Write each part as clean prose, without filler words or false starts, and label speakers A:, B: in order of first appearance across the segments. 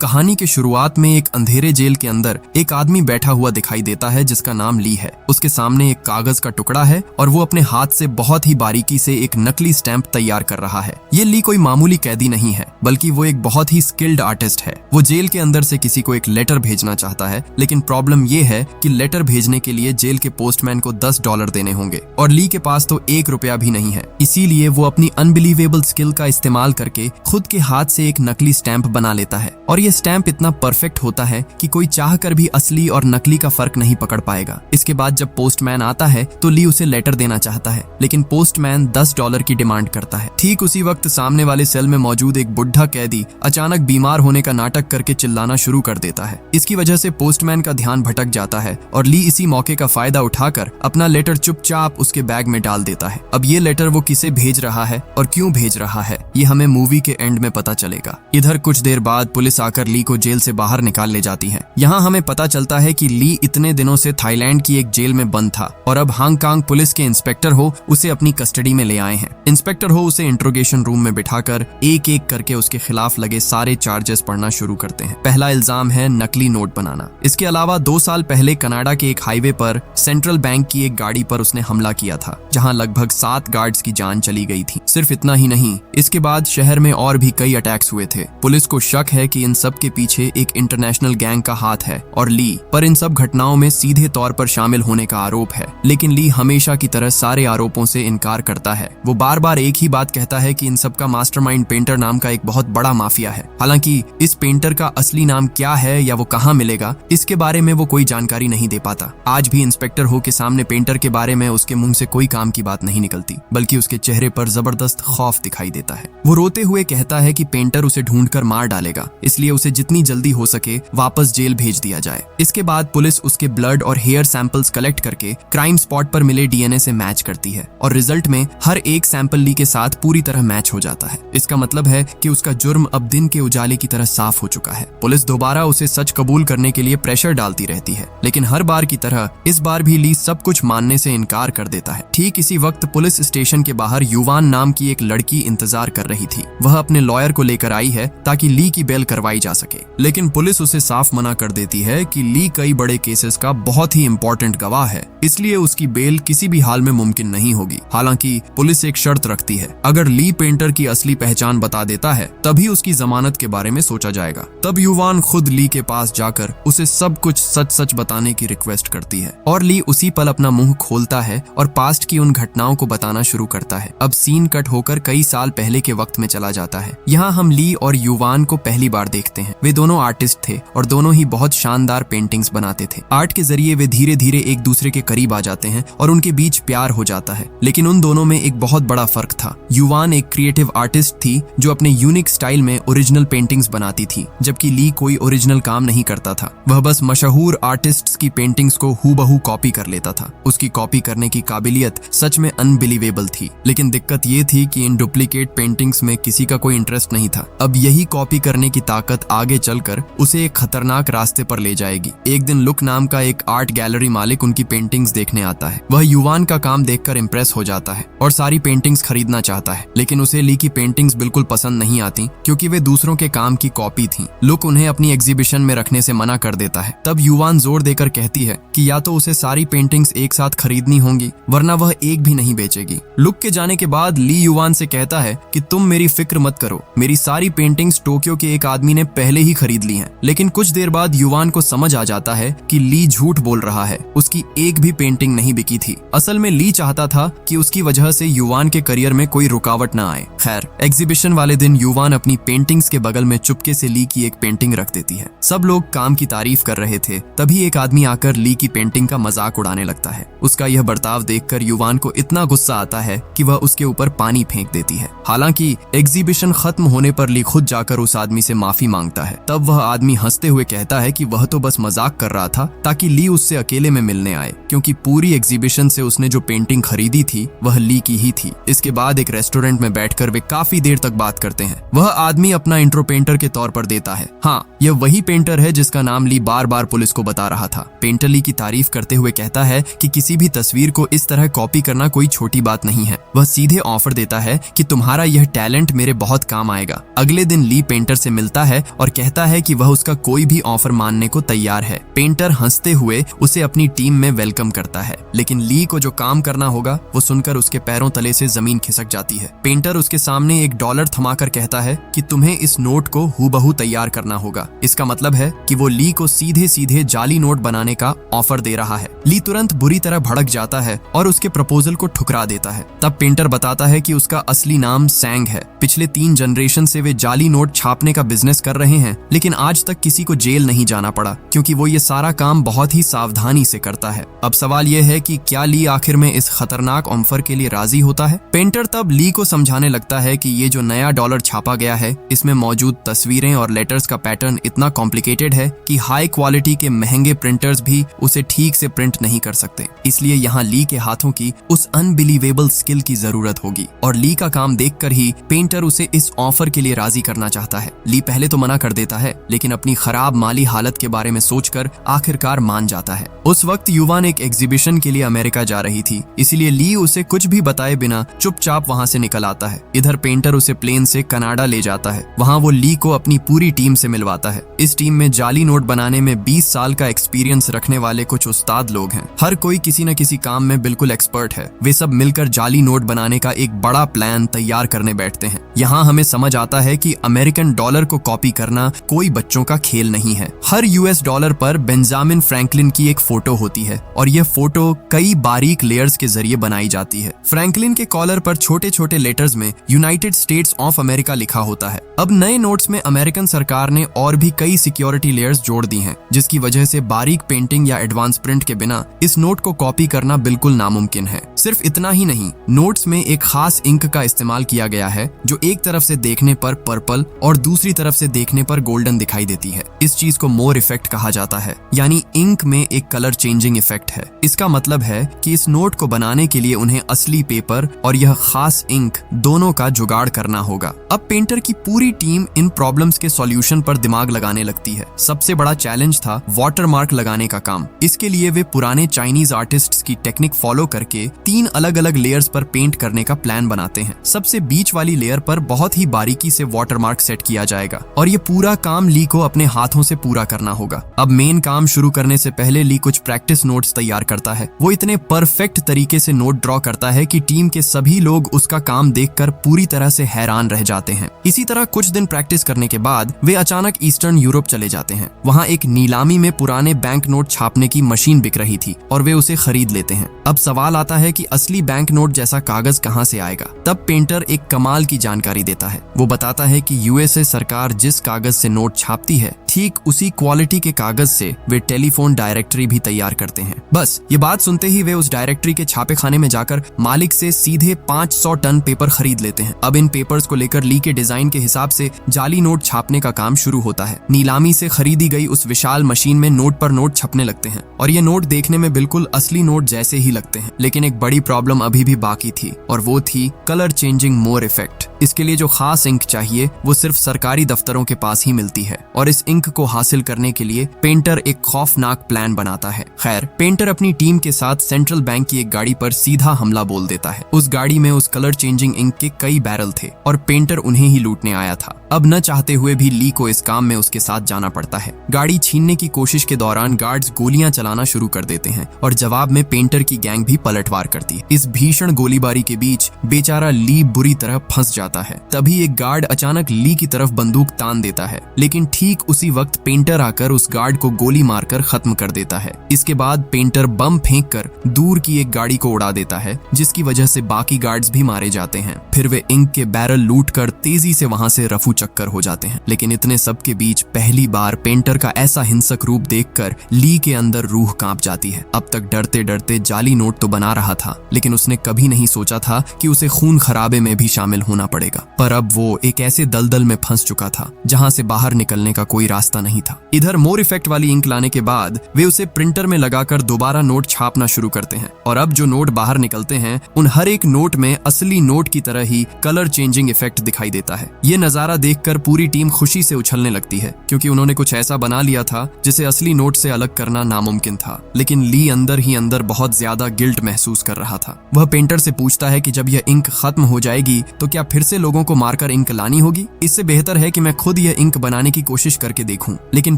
A: कहानी के शुरुआत में एक अंधेरे जेल के अंदर एक आदमी बैठा हुआ दिखाई देता है जिसका नाम ली है। उसके सामने एक कागज का टुकड़ा है और वो अपने हाथ से बहुत ही बारीकी से एक नकली स्टैंप तैयार कर रहा है। ये ली कोई मामूली कैदी नहीं है, बल्कि वो एक बहुत ही स्किल्ड आर्टिस्ट है। वो जेल के अंदर से किसी को एक लेटर भेजना चाहता है, लेकिन प्रॉब्लम ये है कि लेटर भेजने के लिए जेल के पोस्टमैन को $10 देने होंगे और ली के पास तो $1 भी नहीं है। इसीलिए वो अपनी अनबिलीवेबल स्किल का इस्तेमाल करके खुद के हाथ से एक नकली स्टैंप बना लेता है और ये स्टैंप इतना परफेक्ट होता है कि कोई चाहकर भी असली और नकली का फर्क नहीं पकड़ पाएगा। इसके बाद जब पोस्टमैन आता है तो ली उसे लेटर देना चाहता है, लेकिन पोस्टमैन $10 की डिमांड करता है। ठीक उसी वक्त सामने वाले सेल में मौजूद एक बुढ़ा कैदी अचानक बीमार होने का नाटक करके चिल्लाना शुरू कर देता है। इसकी वजह से पोस्टमैन का ध्यान भटक जाता है और ली इसी मौके का फायदा उठाकर अपना लेटर चुपचाप उसके बैग में डाल देता है। अब ये लेटर वो किसे भेज रहा है और क्यों भेज रहा है, ये हमें मूवी के एंड में पता चलेगा। इधर कुछ देर बाद पुलिस आकर ली को जेल से बाहर निकाल ले जाती है। यहाँ हमें पता चलता है कि ली इतने दिनों से थाईलैंड की एक जेल में बंद था और अब हांगकांग पुलिस के इंस्पेक्टर हो उसे अपनी कस्टडी में ले आए हैं। इंस्पेक्टर हो उसे इंट्रोगेशन रूम में बिठाकर एक एक करके उसके खिलाफ लगे सारे चार्जेस पढ़ना शुरू करते हैं। पहला इल्जाम है नकली नोट बनाना। इसके अलावा 2 साल पहले कनाडा के एक हाईवे पर सेंट्रल बैंक की एक गाड़ी पर उसने हमला किया था, जहां लगभग 7 गार्ड्स की जान चली गई थी। सिर्फ इतना ही नहीं, इसके बाद शहर में और भी कई अटैक्स हुए थे। पुलिस को शक है कि इन सब के पीछे एक इंटरनेशनल गैंग का हाथ है और ली पर इन सब घटनाओं में सीधे तौर पर शामिल होने का आरोप है। लेकिन ली हमेशा की तरह सारे आरोपों से इनकार करता है। वो बार बार एक ही बात कहता है कि इन सब का मास्टरमाइंड पेंटर नाम का एक बहुत बड़ा माफिया है। हालांकि इस पेंटर का असली नाम क्या है या वो कहाँ मिलेगा, इसके बारे में वो कोई जानकारी नहीं दे पाता। आज भी इंस्पेक्टर हो के सामने पेंटर के बारे में उसके मुंह से कोई काम की बात नहीं निकलती, बल्कि उसके चेहरे पर जबरदस्त खौफ दिखाई देता है। वो रोते हुए कहता है कि पेंटर उसे ढूंढकर मार डालेगा, इसलिए उसे जितनी जल्दी हो सके वापस जेल भेज दिया जाए। इसके बाद पुलिस उसके ब्लड और हेयर सैंपल्स कलेक्ट करके क्राइम स्पॉट पर मिले डीएनए से मैच करती है और रिजल्ट में हर एक सैंपल ली के साथ पूरी तरह मैच हो जाता है। इसका मतलब है कि उसका जुर्म अब दिन के उजाले की तरह साफ हो चुका है। पुलिस दोबारा उसे सच कबूल करने के लिए प्रेशर डालती रहती है, लेकिन हर बार की तरह इस बार भी ली सब कुछ मानने से इनकार कर देता है। ठीक इसी वक्त पुलिस स्टेशन के बाहर युवान नाम की एक लड़की इंतजार कर रही थी। वह अपने लॉयर को लेकर आई है ताकि ली की बेल करवाई जा सके, लेकिन पुलिस उसे साफ मना कर देती है कि ली कई बड़े केसेस का बहुत ही इंपॉर्टेंट गवाह है, इसलिए उसकी बेल किसी भी हाल में मुमकिन नहीं होगी। हालांकि पुलिस एक शर्त रखती है, अगर ली पेंटर की असली पहचान बता देता है तभी उसकी जमानत के बारे में सोचा जाएगा। तब युवान खुद ली के पास जाकर उसे सब कुछ सच सच बताने की रिक्वेस्ट करती है और ली उसी पल अपना मुंह खोलता है और पास्ट की उन घटनाओं को बताना शुरू करता है। अब सीन कट होकर कई साल पहले के वक्त में चला जाता है। यहाँ हम ली और युवान को पहली बार देखते हैं। वे दोनों आर्टिस्ट थे और दोनों ही बहुत शानदार पेंटिंग्स बनाते थे। आर्ट के जरिए वे धीरे धीरे एक दूसरे के करीब आ जाते हैं और उनके बीच प्यार हो जाता है। लेकिन उन दोनों में एक बहुत बड़ा फर्क था। युवान एक क्रिएटिव आर्टिस्ट थी जो अपने यूनिक स्टाइल में ओरिजिनल पेंटिंग्स बनाती थी, जबकि ली कोई ओरिजिनल काम नहीं करता था। वह बस मशहूर आर्टिस्ट्स की पेंटिंग्स को हूबहू कॉपी कर लेता था। उसकी कॉपी करने की काबिलियत सच में अनबिलीवेबल थी, लेकिन दिक्कत ये थी कि इन डुप्लीकेट पेंटिंग्स में किसी का कोई इंटरेस्ट नहीं था। अब यही कॉपी करने की ताकत आगे चलकर उसे एक खतरनाक रास्ते पर ले जाएगी। एक दिन लुक नाम का एक आर्ट गैलरी मालिक उनकी पेंटिंग्स देखने आता है। वह युवान का काम देखकर इंप्रेस हो जाता है और सारी पेंटिंग्स खरीदना चाहता है, लेकिन उसे ली की पेंटिंग्स बिल्कुल पसंद नहीं आती क्योंकि वे दूसरों के काम की कॉपी थी। लुक उन्हें अपनी एग्जीबिशन में रखने से मना कर देता है। तब युवान जोर देकर कहती है कि या तो उसे सारी पेंटिंग्स एक साथ खरीदनी होंगी, वरना वह एक भी नहीं बेचेगी। लुक के जाने के बाद ली युवान से कहता है कि तुम मेरी फिक्र मत करो, मेरी सारी पेंटिंग्स टोक्यो के एक आदमी ने पहले ही खरीद ली हैं। लेकिन कुछ देर बाद युवान को समझ आ जाता है कि ली झूठ बोल रहा है, उसकी एक भी पेंटिंग नहीं बिकी थी। असल में ली चाहता था कि उसकी वजह से युवान के करियर में कोई रुकावट न आए। खैर, एग्जीबिशन वाले दिन युवान अपनी पेंटिंग्स के बगल में चुपके से ली की एक पेंटिंग रख देती है। सब लोग काम की तारीफ कर रहे थे, तभी एक आदमी आकर ली की पेंटिंग का मजाक उड़ाने लगता है। उसका यह बर्ताव देखकर युवान को इतना गुस्सा आता है कि वह उसके ऊपर पानी फेंक देती है। हालांकि एग्जीबिशन खत्म होने पर ली खुद जाकर उस आदमी से माफी मांगता है। तब वह आदमी हंसते हुए कहता है कि वह तो बस मजाक कर रहा था ताकि ली उससे अकेले में मिलने आए, क्योंकि पूरी एग्जीबिशन से उसने जो पेंटिंग खरीदी थी वह ली की ही थी। इसके बाद एक रेस्टोरेंट में बैठकर वे काफी देर तक बात करते हैं। वह आदमी अपना इंट्रो पेंटर के तौर पर देता है। हाँ, यह वही पेंटर है जिसका नाम ली बार बार पुलिस को बता रहा था। पेंटर ली की तारीफ करते हुए कहता है कि किसी भी तस्वीर को इस तरह कॉपी करना कोई छोटी बात नहीं है। वह सीधे ऑफर देता है कि तुम्हारा यह टैलेंट मेरे बहुत काम आएगा। अगले दिन ली पेंटर से मिलता है और कहता है कि वह उसका कोई भी ऑफर मानने को तैयार है। पेंटर हंसते हुए उसे अपनी टीम में वेलकम करता है, लेकिन ली को जो काम करना होगा वो सुनकर उसके पैरों तले से जमीन खिसक जाती है। पेंटर उसके सामने $1 थमाकर कहता है कि तुम्हें इस नोट को हूबहू तैयार करना होगा। इसका मतलब है कि वो ली को सीधे सीधे जाली नोट बनाने का ऑफर दे रहा है। ली तुरंत बुरी तरह भड़क जाता है और उसके प्रपोजल को ठुकरा देता है। तब पेंटर बताता है कि उसका असली नाम सैंग है। पिछले 3 जनरेशन से वे जाली नोट छापने का बिजनेस कर रहे हैं, लेकिन आज तक किसी को जेल नहीं जाना पड़ा क्योंकि वो ये सारा काम बहुत ही सावधानी से करता है। अब सवाल यह है कि क्या ली आखिर में इस खतरनाक ऑफर के लिए राजी होता है? पेंटर तब ली को समझाने लगता है कि ये जो नया डॉलर छापा गया है इसमें मौजूद तस्वीरें और लेटर्स का पैटर्न इतना कॉम्प्लिकेटेड है कि हाई क्वालिटी के महंगे प्रिंटर्स भी उसे ठीक से प्रिंट नहीं कर सकते। इसलिए यहाँ ली के हाथों की उस अनबिलीवेबल स्किल की जरूरत होगी और ली का काम देखकर ही पेंटर उसे इस ऑफर के लिए राजी करना चाहता है। ली पहले तो मना कर देता है, लेकिन अपनी खराब माली हालत के बारे में सोचकर आखिरकार मान जाता है। उस वक्त युवान एक एग्जीबिशन के लिए अमेरिका जा रही थी, इसीलिए ली उसे कुछ भी बताए बिना चुपचाप वहां से निकल आता है। इधर पेंटर उसे प्लेन से कनाडा ले जाता है। वहां वो ली को अपनी पूरी टीम से मिलवाता है। इस टीम में जाली नोट बनाने में 20 साल का एक्सपीरियंस रखने वाले कुछ उस्ताद लोग हैं। हर कोई किसी न किसी काम में बिल्कुल एक्सपर्ट है। वे सब मिलकर जाली नोट बनाने का एक बड़ा प्लान तैयार करने बैठते हैं। यहाँ हमें समझ आता है कि अमेरिकन डॉलर को कॉपी करना कोई बच्चों का खेल नहीं है। हर US डॉलर पर बेंजामिन फ्रैंकलिन की एक फोटो होती है और यह फोटो कई बारीक लेयर्स के जरिए बनाई जाती है। फ्रैंकलिन के कॉलर पर छोटे छोटे लेटर्स में यूनाइटेड स्टेट्स ऑफ अमेरिका लिखा होता है। अब नए नोट्स में अमेरिकन सरकार ने और भी कई सिक्योरिटी लेयर्स जोड़ दी हैं, जिसकी वजह से बारीक पेंटिंग या एडवांस प्रिंट के बिना इस नोट को कॉपी करना बिल्कुल नामुमकिन है। सिर्फ इतना ही नहीं, नोट्स में एक खास इंक का इस्तेमाल किया गया है जो एक तरफ से देखने पर पर्पल और दूसरी तरफ से देखने पर गोल्डन दिखाई देती है। इस चीज को मोर इफेक्ट कहा जाता है, यानी इंक में एक कलर चेंजिंग इफेक्ट है। इसका मतलब है कि इस नोट को बनाने के लिए उन्हें असली पेपर और यह खास इंक दोनों का जुगाड़ करना होगा। अब पेंटर की पूरी टीम इन प्रॉब्लम्स के सॉल्यूशन पर दिमाग लगाने लगती है। सबसे बड़ा चैलेंज था वाटरमार्क लगाने का काम। इसके लिए वे पुराने चाइनीज आर्टिस्ट्स की टेक्निक फॉलो करके 3 अलग अलग लेयर्स पर पेंट करने का प्लान बनाते हैं। सबसे बीच वाली लेयर पर बहुत ही बारीकी से वाटरमार्क सेट किया जाएगा और ये पूरा काम ली को अपने हाथों से पूरा करना होगा। अब मेन काम शुरू करने से पहले ली कुछ प्रैक्टिस नोट्स तैयार करता है। वो इतने परफेक्ट तरीके से नोट ड्रॉ करता है कि टीम के सभी लोग उसका काम देखकर पूरी तरह से हैरान रह जाते हैं। इसी तरह कुछ दिन प्रैक्टिस करने के बाद वे अचानक ईस्टर्न यूरोप चले जाते हैं। वहाँ एक नीलामी में पुराने बैंक नोट छापने की मशीन बिक रही थी और वे उसे खरीद लेते हैं। अब सवाल आता है कि असली बैंक नोट जैसा कागज कहाँ से आएगा। तब पेंटर एक कमाल की जानकारी देता है। वो बताता है कि USA सरकार जिस कागज से नोट छापती है, ठीक उसी क्वालिटी के कागज से वे टेलीफोन डायरेक्टरी भी तैयार करते हैं। बस ये बात सुनते ही वे उस डायरेक्टरी के छापे खाने में जाकर मालिक से सीधे 500 टन पेपर खरीद लेते हैं। अब इन पेपर्स को लेकर ली के डिजाइन के हिसाब से जाली नोट छापने का काम शुरू होता है। नीलामी से खरीदी गई उस विशाल मशीन में नोट पर नोट छपने लगते हैं और ये नोट देखने में बिल्कुल असली नोट जैसे ही लगते हैं। लेकिन एक बड़ी प्रॉब्लम अभी भी बाकी थी और वो थी कलर चेंजिंग मोर इफेक्ट। इसके लिए जो खास इंक चाहिए वो सिर्फ सरकारी दफ्तरों के पास ही मिलती है और इस इंक को हासिल करने के लिए पेंटर एक खौफनाक प्लान बनाता है। खैर, पेंटर अपनी टीम के साथ सेंट्रल बैंक की एक गाड़ी पर सीधा हमला बोल देता है। उस गाड़ी में उस कलर चेंजिंग इंक के कई बैरल थे और पेंटर उन्हें ही लूटने आया था। अब न चाहते हुए भी ली को इस काम में उसके साथ जाना पड़ता है। गाड़ी छीनने की कोशिश के दौरान गार्ड्स गोलियां चलाना शुरू कर देते हैं और जवाब में पेंटर की गैंग भी पलटवार करती है। इस भीषण गोलीबारी के बीच बेचारा ली बुरी तरह फंस जाता है। तभी एक गार्ड अचानक ली की तरफ बंदूक तान देता है, लेकिन ठीक उसी वक्त पेंटर आकर उस गार्ड को गोली मारकर खत्म कर देता है। इसके बाद पेंटर बम फेंककर दूर की एक गाड़ी को उड़ा देता है, जिसकी वजह से बाकी गार्ड्स भी मारे जाते हैं। फिर वे इंक के बैरल लूटकर तेजी से वहां से रफू चक्कर हो जाते हैं। लेकिन इतने सब के बीच पहली बार पेंटर का ऐसा हिंसक रूप देखकर ली के अंदर रूह कांप जाती है। अब तक डरते डरते जाली नोट तो बना रहा था, लेकिन उसने कभी नहीं सोचा था कि उसे खून खराबे में भी शामिल होना पड़ेगा। पर अब वो एक ऐसे दलदल में फंस चुका था जहां से बाहर निकलने का कोई रास्ता रास्ता नहीं था। इधर मोर इफेक्ट वाली इंक लाने के बाद वे उसे प्रिंटर में लगाकर दोबारा नोट छापना शुरू करते हैं और अब जो नोट बाहर निकलते हैं उन हर एक नोट में असली नोट की तरह ही कलर चेंजिंग इफेक्ट दिखाई देता है। ये नजारा देखकर पूरी टीम खुशी से उछलने लगती है क्योंकि उन्होंने कुछ ऐसा बना लिया था जिसे असली नोट से अलग करना नामुमकिन था। लेकिन ली अंदर ही अंदर बहुत ज्यादा गिल्ट महसूस कर रहा था। वह पेंटर से पूछता है कि जब यह इंक खत्म हो जाएगी तो क्या फिर से लोगों को मारकर इंक लानी होगी? इससे बेहतर है कि मैं खुद यह इंक बनाने की कोशिश करके देखूं। लेकिन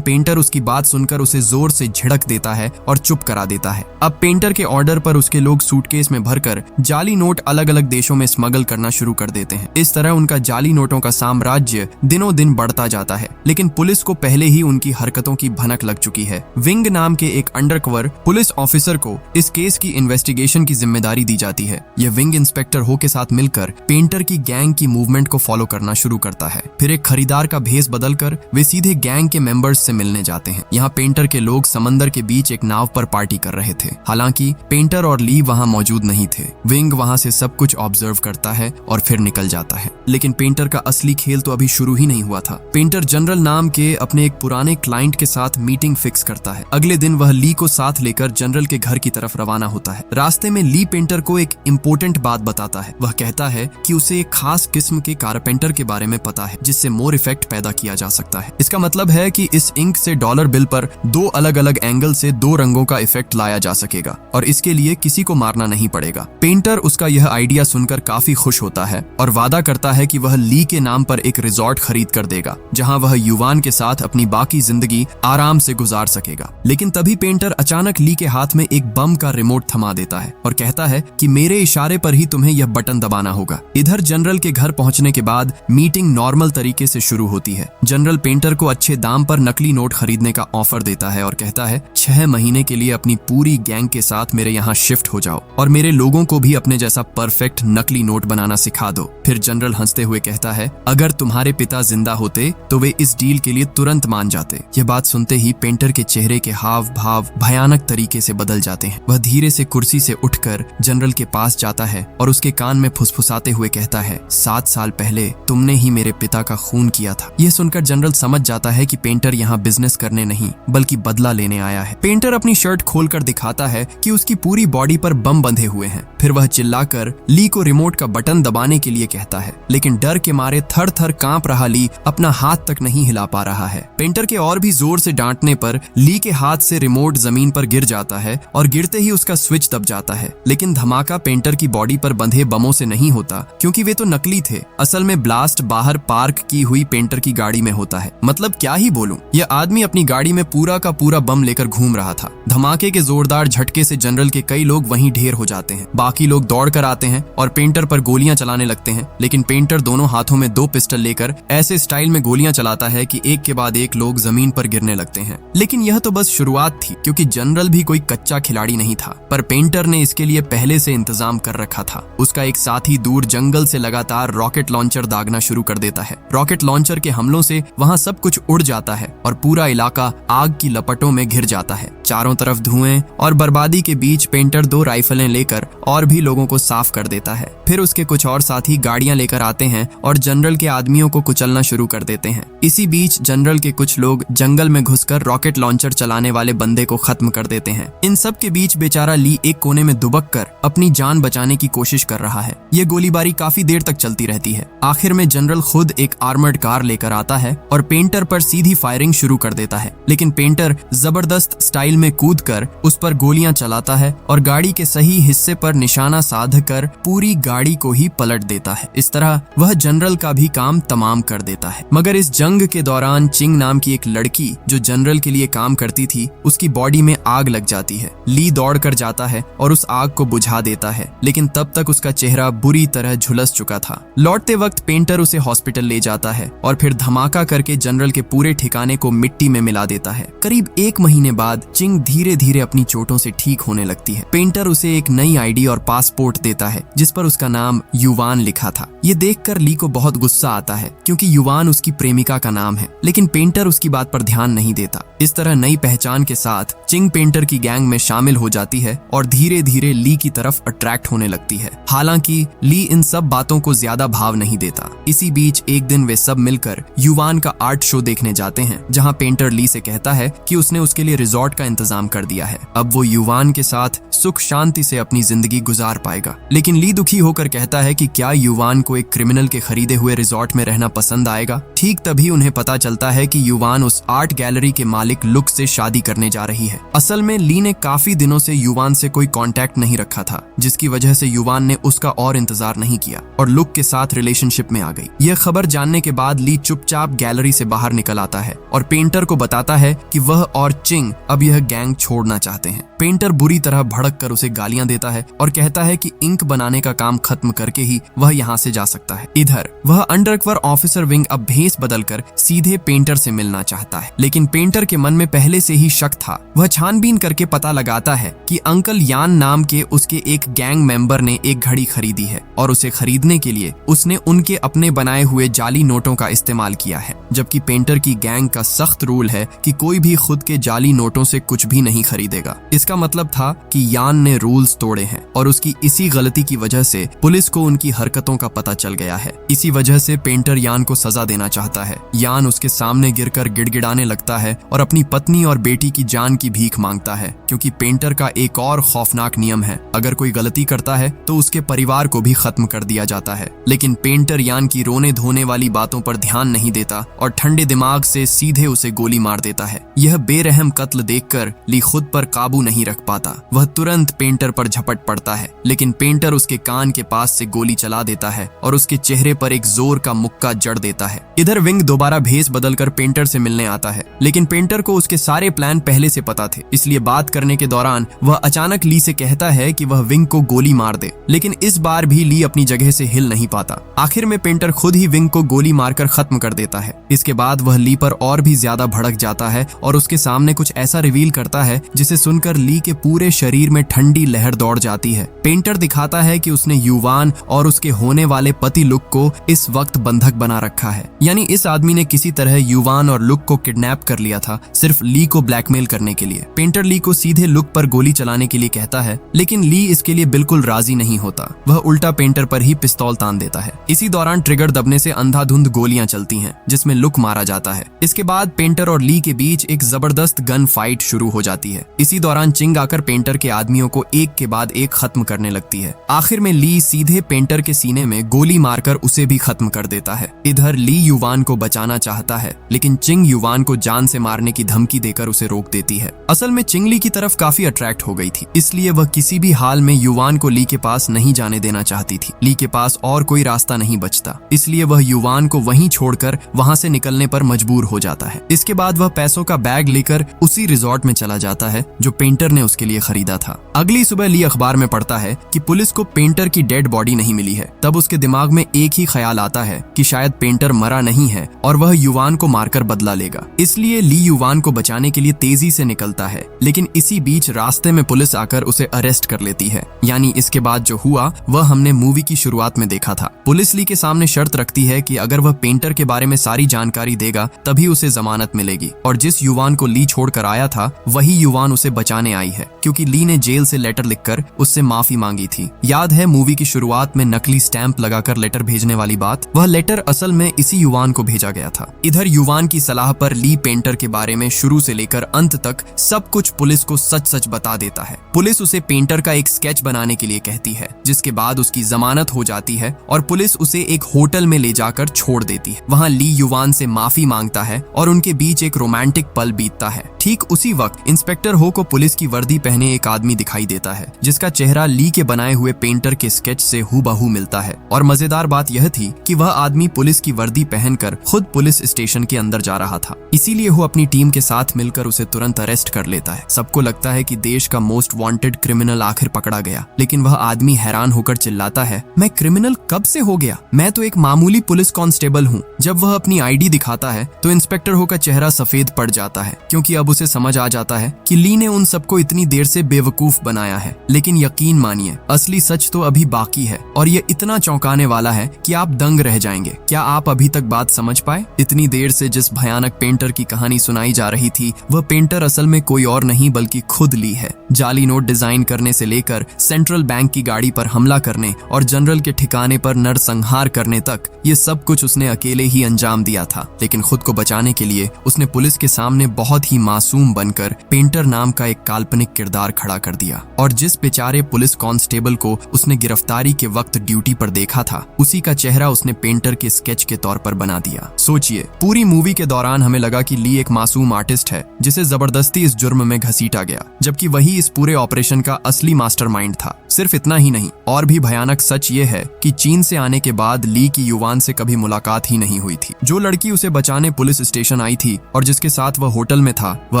A: पेंटर उसकी बात सुनकर उसे जोर से झिड़क देता है और चुप करा देता है। अब पेंटर के ऑर्डर पर उसके लोग सूटकेस में भरकर जाली नोट अलग अलग देशों में स्मगल करना शुरू कर देते हैं। इस तरह उनका जाली नोटों का साम्राज्य दिनों दिन बढ़ता जाता है। लेकिन पुलिस को पहले ही उनकी हरकतों की भनक लग चुकी है। विंग नाम के एक अंडरकवर पुलिस ऑफिसर को इस केस की इन्वेस्टिगेशन की जिम्मेदारी दी जाती है। यह विंग इंस्पेक्टर हो के साथ मिलकर पेंटर की गैंग की मूवमेंट को फॉलो करना शुरू करता है। फिर एक खरीदार का भेस बदलकर वे सीधे गैंग के मेंबर्स से मिलने जाते हैं। यहाँ पेंटर के लोग समंदर के बीच एक नाव पर पार्टी कर रहे थे। हालांकि पेंटर और ली वहाँ मौजूद नहीं थे। विंग वहाँ से सब कुछ ऑब्जर्व करता है और फिर निकल जाता है। लेकिन पेंटर का असली खेल तो अभी शुरू ही नहीं हुआ था। पेंटर जनरल नाम के अपने एक पुराने क्लाइंट के साथ मीटिंग फिक्स करता है। अगले दिन वह ली को साथ लेकर जनरल के घर की तरफ रवाना होता है। रास्ते में ली पेंटर को एक इम्पोर्टेंट बात बताता है। वह कहता है कि उसे एक खास किस्म के कारपेंटर के बारे में पता है जिससे मोर इफेक्ट पैदा किया जा सकता है। इसका मतलब है कि इस इंक से डॉलर बिल पर दो अलग अलग एंगल से दो रंगों का इफेक्ट लाया जा सकेगा और इसके लिए किसी को मारना नहीं पड़ेगा। पेंटर उसका यह आइडिया सुनकर काफी खुश होता है और वादा करता है कि वह ली के नाम पर एक रिजॉर्ट खरीद कर देगा जहां वह युवान के साथ अपनी बाकी जिंदगी आराम से गुजार सकेगा। लेकिन तभी पेंटर अचानक ली के हाथ में एक बम का रिमोट थमा देता है और कहता है कि मेरे इशारे पर ही तुम्हें यह बटन दबाना होगा। इधर जनरल के घर पहुंचने के बाद मीटिंग नॉर्मल तरीके से शुरू होती है। जनरल पेंटर को अच्छे दाम पर नकली नोट खरीदने का ऑफर देता है और कहता है 6 महीने के लिए अपनी पूरी गैंग के साथ मेरे यहाँ शिफ्ट हो जाओ और मेरे लोगों को भी अपने जैसा परफेक्ट नकली नोट बनाना सिखा दो। फिर जनरल हंसते हुए कहता है अगर तुम्हारे पिता जिंदा होते तो वे इस डील के लिए तुरंत मान जाते। यह बात सुनते ही पेंटर के चेहरे के हाव भाव भयानक तरीके से बदल जाते हैं। वह धीरे से कुर्सी से उठकर जनरल के पास जाता है और उसके कान में फुसफुसाते हुए कहता है 7 साल पहले तुमने ही मेरे पिता का खून किया था। यह सुनकर जनरल समझ जाता है कि पेंटर यहाँ बिजनेस करने नहीं बल्कि बदला लेने आया है। पेंटर अपनी शर्ट खोलकर दिखाता है कि उसकी पूरी बॉडी पर बम बंधे हुए हैं। फिर वह चिल्लाकर ली को रिमोट का बटन दबाने के लिए कहता है, लेकिन डर के मारे थर थर कांप रहा ली अपना हाथ तक नहीं हिला पा रहा है। पेंटर के और भी जोर से डांटने पर ली के हाथ से रिमोट जमीन पर गिर जाता है और गिरते ही उसका स्विच दब जाता है। लेकिन धमाका पेंटर की बॉडी पर बंधे बमों से नहीं होता क्योंकि वे तो नकली थे। असल में ब्लास्ट बाहर पार्क की हुई पेंटर की गाड़ी में होता है। मतलब क्या ही बोलूं, यह आदमी अपनी गाड़ी में पूरा का पूरा बम लेकर घूम रहा था। धमाके के जोरदार झटके से जनरल के कई लोग वहीं ढेर हो जाते हैं। बाकी लोग दौड़ कर आते हैं और पेंटर पर गोलियां चलाने लगते हैं। लेकिन पेंटर दोनों हाथों में 2 पिस्टल लेकर ऐसे स्टाइल में गोलियां चलाता है कि एक के बाद एक लोग जमीन पर गिरने लगते हैं। लेकिन यह तो बस शुरुआत थी क्योंकि जनरल भी कोई कच्चा खिलाड़ी नहीं था, पर पेंटर ने इसके लिए पहले से इंतजाम कर रखा था। उसका एक साथी दूर जंगल से लगातार रॉकेट लॉन्चर दागना शुरू कर देता है। रॉकेट लॉन्चर के हमलों से वहां सब कुछ उड़ जाता है और पूरा इलाका आग की लपटों में घिर जाता है। चारों तरफ धुएं और बर्बादी के बीच पेंटर 2 राइफलें लेकर और भी लोगों को साफ कर देता है। फिर उसके कुछ और साथी गाड़ियां लेकर आते हैं और जनरल के आदमियों को कुचलना शुरू कर देते हैं। इसी बीच जनरल के कुछ लोग जंगल में घुसकर रॉकेट लॉन्चर चलाने वाले बंदे को खत्म कर देते हैं। इन सब के बीच बेचारा ली एक कोने में दुबक कर अपनी जान बचाने की कोशिश कर रहा है। ये गोलीबारी काफी देर तक चलती रहती है। आखिर में जनरल खुद एक आर्मर्ड कार लेकर आता है और पेंटर पर सीधी फायरिंग शुरू कर देता है। लेकिन पेंटर जबरदस्त स्टाइल में कूदकर उस पर गोलियां चलाता है और गाड़ी के सही हिस्से पर निशाना साध कर पूरी गाड़ी को ही पलट देता है। इस तरह वह जनरल का भी काम तमाम कर देता है। मगर इस जंग के दौरान चिंग नाम की एक लड़की जो जनरल के लिए काम करती थी, उसकी बॉडी में आग लग जाती है। ली दौड़ कर जाता है और उस आग को बुझा देता है, लेकिन तब तक उसका चेहरा बुरी तरह झुलस चुका था। लौटते वक्त पेंटर उसे हॉस्पिटल ले जाता है और फिर धमाका करके जनरल के पूरे ठिकाने को मिट्टी में मिला देता है। करीब 1 महीने बाद चिंग चिंग धीरे धीरे अपनी चोटों से ठीक होने लगती है। पेंटर उसे एक नई आईडी और पासपोर्ट देता है जिस पर उसका नाम युवान लिखा था। ये देखकर ली को बहुत गुस्सा आता है क्योंकि युवान उसकी प्रेमिका का नाम है, लेकिन पेंटर उसकी बात पर ध्यान नहीं देता। इस तरह नई पहचान के साथ चिंग पेंटर की गैंग में शामिल हो जाती है और धीरे धीरे ली की तरफ अट्रैक्ट होने लगती है। हालांकि ली इन सब बातों को ज्यादा भाव नहीं देता। इसी बीच एक दिन वे सब मिलकर युवान का आर्ट शो देखने जाते हैं, जहां पेंटर ली से कहता है कि उसने उसके लिए रिजॉर्ट का इंतजाम कर दिया है। अब वो युवान के साथ सुख शांति से अपनी जिंदगी गुजार पाएगा। लेकिन ली दुखी होकर कहता है कि क्या युवान को एक क्रिमिनल के खरीदे हुए रिजॉर्ट में रहना पसंद आएगा। ठीक तभी उन्हें पता चलता है कि युवान उस आर्ट गैलरी के मालिक लुक से शादी करने जा रही है। असल में ली ने काफी दिनों से युवान से कोई कांटेक्ट नहीं रखा था, जिसकी वजह से युवान ने उसका और इंतजार नहीं किया और लुक के साथ रिलेशनशिप में आ गई। यह खबर जानने के बाद ली चुपचाप गैलरी से बाहर निकल आता है और पेंटर को बताता है कि वह और चिंग अब यह गैंग छोड़ना चाहते हैं। पेंटर बुरी तरह भड़क कर उसे गालियां देता है और कहता है कि इंक बनाने का काम खत्म करके ही वह यहाँ से जा सकता है। इधर वह अंडरकवर ऑफिसर विंग अब भेस बदलकर सीधे पेंटर से मिलना चाहता है, लेकिन पेंटर के मन में पहले से ही शक था। वह छानबीन करके पता लगाता है कि अंकल यान नाम के उसके एक गैंग मेंबर ने एक घड़ी खरीदी है और उसे खरीदने के लिए उसने उनके अपने बनाए हुए जाली नोटों का इस्तेमाल किया है, जबकि पेंटर की गैंग का सख्त रूल है कि कोई भी खुद के जाली नोटों से कुछ भी नहीं खरीदेगा। इसका मतलब था कि यान ने रूल्स तोड़े हैं और उसकी इसी गलती की वजह से पुलिस को उनकी हरकतों का पता चल गया है। इसी वजह से पेंटर यान को सजा देना चाहता है। यान उसके सामने गिरकर गिड़गिड़ाने लगता है और अपनी पत्नी और बेटी की जान की भीख मांगता है, क्योंकि पेंटर का एक और खौफनाक नियम है, अगर कोई गलती करता है तो उसके परिवार को भी खत्म कर दिया जाता है। लेकिन पेंटर यान की रोने धोने वाली बातों पर ध्यान नहीं देता और ठंडे दिमाग से सीधे उसे गोली मार देता है। यह बेरहम कत्ल देखकर ली खुद पर काबू नहीं रख पाता। वह तुरंत पेंटर पर झपट पड़ता है, लेकिन पेंटर उसके कान के पास से गोली चला देता है और उसके चेहरे पर एक जोर का मुक्का जड़ देता है। इधर विंग दोबारा भेस बदलकर पेंटर से मिलने आता है, लेकिन पेंटर को उसके सारे प्लान पहले से पता थे, इसलिए बात करने के दौरान वह अचानक ली से कहता है कि वह विंग को गोली मार दे। लेकिन इस बार भी ली अपनी जगह से हिल नहीं पाता। आखिर में पेंटर खुद ही विंग को गोली मारकर खत्म कर देता है। इसके बाद वह ली पर और भी ज्यादा भड़क जाता है और उसके सामने कुछ ऐसा रिवील करता है जिसे सुनकर ली के पूरे शरीर में ठंडी लहर दौड़ जाती है। पेंटर दिखाता है कि उसने युवान और उसके होने वाले पति लुक को इस वक्त बंधक बना रखा है, यानी इस आदमी ने किसी तरह युवान और लुक को किडनैप कर लिया था, सिर्फ ली को ब्लैकमेल करने के लिए। पेंटर ली को सीधे लुक पर गोली चलाने के लिए कहता है, लेकिन ली इसके लिए बिल्कुल राजी नहीं होता। वह उल्टा पेंटर पर ही पिस्तौल तान देता है। इसी दौरान ट्रिगर दबने से अंधाधुंध गोलियां चलती हैं, जिसमें लुक मारा जाता है। इसके बाद पेंटर और ली के बीच एक जबरदस्त गन फाइट शुरू हो जाती है। इसी दौरान चिंग आकर पेंटर के आदमियों को एक के बाद एक खत्म करने लगती है। आखिर में ली सीधे पेंटर के सीने में गोली मारकर उसे भी खत्म कर देता है। इधर ली युवान को बचाना चाहता है, लेकिन चिंग युवान को जान से मारने की धमकी देकर उसे रोक देती है। असल में चिंग ली की तरफ काफी अट्रैक्ट हो गई थी, इसलिए वह किसी भी हाल में युवान को ली के पास नहीं जाने देना चाहती थी। ली के पास और कोई रास्ता नहीं बचता, इसलिए वह युवान को वहीं छोड़कर वहां से निकलने पर मजबूर हो जाता है। इसके बाद वह पैसों का बैग लेकर उसी रिजॉर्ट में चला जाता है जो पेंटर ने उसके लिए खरीदा था। अगली सुबह ली अखबार में पढ़ता है कि पुलिस को पेंटर की डेड बॉडी नहीं मिली है। तब उसके दिमाग में एक ही ख्याल आता है कि शायद पेंटर मरा नहीं है और वह युवान को मारकर बदला लेगा। इसलिए ली युवान को बचाने के लिए तेजी से निकलता है, लेकिन इसी बीच रास्ते में पुलिस आकर उसे अरेस्ट कर लेती है। यानी इसके बाद जो हुआ वह हमने मूवी की शुरुआत में देखा था। पुलिस ली के सामने शर्त रखती है कि अगर वह पेंटर के बारे में सारी जानकारी देगा तभी उसे जमानत मिलेगी, और जिस युवान को ली छोड़कर आया था वही युवान उसे बचाने आई है, क्योंकि ली ने जेल से लेटर लिखकर उससे माफी मांगी थी। याद है मूवी की शुरुआत में नकली स्टैंप लगाकर लेटर भेजने वाली बात? वह लेटर असल में इसी युवान को भेजा गया था। इधर युवान की सलाह पर ली पेंटर के बारे में शुरू से लेकर अंत तक सब कुछ पुलिस को सच सच बता देता है। पुलिस उसे पेंटर का एक स्केच बनाने के लिए कहती है, जिसके बाद उसकी जमानत हो जाती है और पुलिस उसे एक होटल में ले जाकर छोड़ देती है। वहाँ ली युवान से माफी मांगता है और उनके बीच एक रोमांटिक पल बीतता है। ठीक उसी वक्त इंस्पेक्टर हो को पुलिस की वर्दी पहने एक आदमी दिखाई देता है, जिसका चेहरा ली के बनाए हुए पेंटर के स्केच से हूबहू मिलता है। और मजेदार बात यह थी कि वह आदमी पुलिस की वर्दी पहनकर खुद पुलिस स्टेशन के अंदर जा रहा था, इसीलिए वो अपनी टीम के साथ मिलकर उसे तुरंत अरेस्ट कर लेता है। सबको लगता है कि देश का मोस्ट वांटेड क्रिमिनल आखिर पकड़ा गया, लेकिन वह आदमी हैरान होकर चिल्लाता है, मैं क्रिमिनल कब से हो गया? मैं तो एक मामूली पुलिस कांस्टेबल हूँ। जब वह अपनी आईडी दिखाता है तो इंस्पेक्टर हो का चेहरा सफेद पड़ जाता है, क्योंकि अब उसे समझ आ जाता है कि ली ने उन सबको इतनी देर से बेवकूफ बनाया है। लेकिन यकीन मानिए, असली सच तो अभी बाकी है और ये इतना चौंकाने वाला है कि आप दंग रह जाएंगे। क्या आप अभी तक बात समझ पाए? इतनी देर से जिस भयानक पेंटर की कहानी सुनाई जा रही थी, वह पेंटर असल में कोई और नहीं बल्कि खुद ली है। जाली नोट डिजाइन करने से लेकर सेंट्रल बैंक की गाड़ी पर हमला करने और जनरल के ठिकाने पर नरसंहार करने तक ये सब कुछ उसने अकेले ही अंजाम दिया था। लेकिन खुद को बचाने के लिए उसने पुलिस के सामने बहुत ही मासूम बनकर पेंटर नाम का एक काल्पनिक किरदार खड़ा कर दिया। और जिस बेचारे पुलिस कांस्टेबल को उसने गिरफ्तारी के वक्त ड्यूटी पर देखा था, उसी का चेहरा उसने पेंटर के स्केच के तौर पर बना दिया। सोचिए, पूरी मूवी के दौरान हमें लगा कि ली एक मासूम आर्टिस्ट है जिसे जबरदस्ती इस जुर्म में घसीटा गया, जबकि वही इस पूरे ऑपरेशन का असली मास्टरमाइंड था। सिर्फ इतना ही नहीं, और भी भयानक सच ये है कि चीन से आने के बाद ली की युवान से कभी मुलाकात ही नहीं हुई थी। जो लड़की उसे बचाने पुलिस स्टेशन आई थी और जिसके साथ वह होटल में था, वह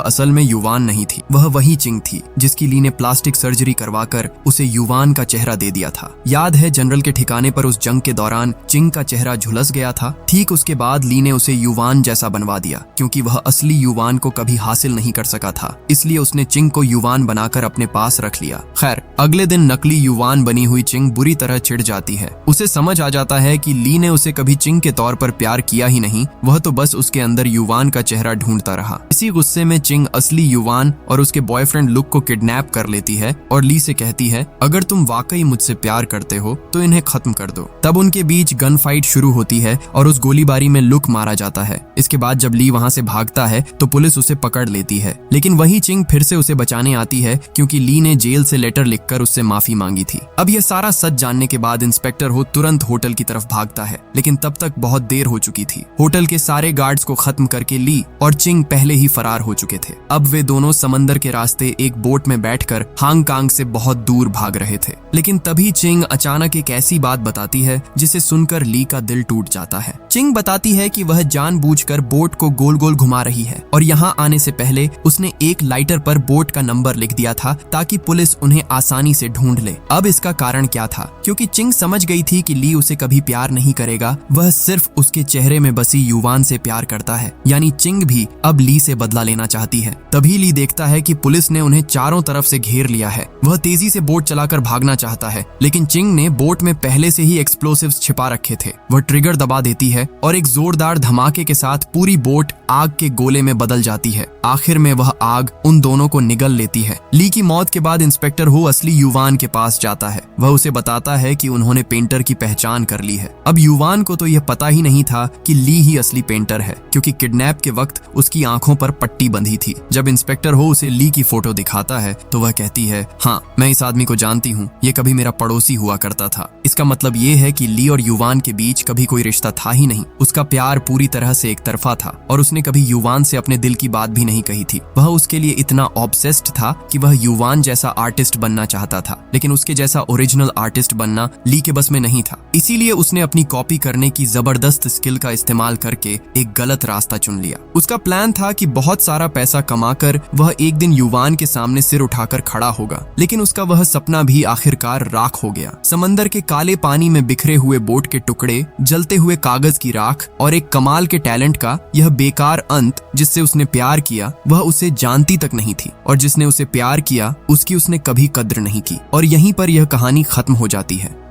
A: असल में युवान नहीं थी, वह वही चिंग थी जिसकी ली ने प्लास्टिक सर्जरी करवाकर उसे युवान का चेहरा दे दिया था। याद है, जनरल के ठिकाने पर उस जंग के दौरान चिंग का चेहरा झुलस गया था। ठीक उसके बाद ली ने उसे युवान जैसा बनवा दिया, क्योंकि वह असली युवान को कभी हासिल नहीं कर सका था। इसलिए उसने चिंग को युवान बनाकर अपने पास रख लिया। खैर, अगले दिन नकली युवान बनी हुई चिंग बुरी तरह चिढ़ जाती है। उसे समझ आ जाता है कि ली ने उसे कभी चिंग के तौर पर प्यार किया ही नहीं, वह तो बस उसके अंदर युवान का चेहरा ढूंढता रहा। इसी गुस्से में चिंग असली युवान और उसके बॉयफ्रेंड लुक को किडनैप कर लेती है और ली से कहती है, अगर तुम वाकई मुझसे प्यार करते हो तो इन्हें खत्म कर दो। तब उनके बीच गन फाइट शुरू होती है और उस गोलीबारी में लुक मारा जाता है। इसके बाद जब ली वहां से भागता है तो पुलिस उसे पकड़ लेती है, लेकिन वही चिंग फिर से उसे बचाने आती है क्योंकि ली ने जेल से लेटर लिखकर उससे माफी मांगी थी। अब यह सारा सच जानने के बाद इंस्पेक्टर हो तुरंत होटल की तरफ भागता है, लेकिन तब तक बहुत देर हो चुकी थी। होटल के सारे गार्ड्स को खत्म करके ली और चिंग पहले ही फरार हो चुके थे। अब वे दोनों समंदर के रास्ते एक बोट में बैठकर हांगकांग से बहुत दूर भाग रहे थे। लेकिन तभी चिंग अचानक एक ऐसी बात बताती है जिसे सुनकर ली का दिल टूट जाता है। चिंग बताती है कि वह जानबूझकर बोट को गोल गोल घुमा रही है और यहाँ आने से पहले उसने एक लाइटर पर बोट का नंबर लिख दिया था ताकि पुलिस उन्हें आसानी से ढूंढ ले। अब इसका कारण क्या था? क्योंकि चिंग समझ गई थी कि ली उसे कभी प्यार नहीं करेगा, वह सिर्फ उसके चेहरे में बसी युवान से प्यार करता है। यानी चिंग भी अब ली से बदला लेना चाहती है। तभी ली देखता है कि पुलिस ने उन्हें चारों तरफ से घेर लिया है। वह तेजी से बोट चलाकर भागना चाहता है, लेकिन चिंग ने बोट में पहले से ही एक्सप्लोसिव्स छिपा रखे थे। वह ट्रिगर दबा देती है और एक जोरदार धमाके के साथ पूरी बोट आग के गोले में बदल जाती है। आखिर में वह आग उन दोनों को निगल लेती है। ली की मौत के बाद इंस्पेक्टर हो असली युवान के पास जाता है। वह उसे बताता है कि उन्होंने पेंटर की पहचान कर ली है। अब युवान को तो यह पता ही नहीं था कि ली ही असली पेंटर है, क्योंकि किडनैप के वक्त उसकी आंखों पर पट्टी बंधी थी। जब इंस्पेक्टर हो उसे ली की फोटो दिखाता है तो वह कहती है, हाँ, मैं इस आदमी को जानती हूँ, ये कभी मेरा पड़ोसी हुआ करता था। इसका मतलब ये है कि ली और युवान के बीच कभी कोई रिश्ता था ही नहीं। उसका प्यार पूरी तरह से एक तरफा था और उसने कभी युवान से अपने दिल की बात भी नहीं कही थी। वह उसके लिए इतना ऑब्सेस्ड था कि वह युवान जैसा आर्टिस्ट बनना चाहता था, लेकिन उसके जैसा ओरिजिनल आर्टिस्ट बनना ली के बस में नहीं था। इसीलिए उसने अपनी कॉपी करने की जबरदस्त स्किल का इस्तेमाल करके एक गलत रास्ता चुन लिया। उसका प्लान था कि बहुत सारा पैसा कमाकर वह एक दिन युवान के सामने सिर उठाकर खड़ा होगा, लेकिन उसका वह सपना भी आखिरकार राख हो गया। समंदर के काले पानी में बिखरे हुए बोट के टुकड़े, जलते हुए कागज की राख और एक कमाल के टैलेंट का यह बेकार अंत, जिससे उसने प्यार किया वह उसे जानती तक नहीं थी, और जिसने उसे प्यार किया उसकी उसने कभी कद्र नहीं की। और यहीं पर यह कहानी खत्म हो जाती है।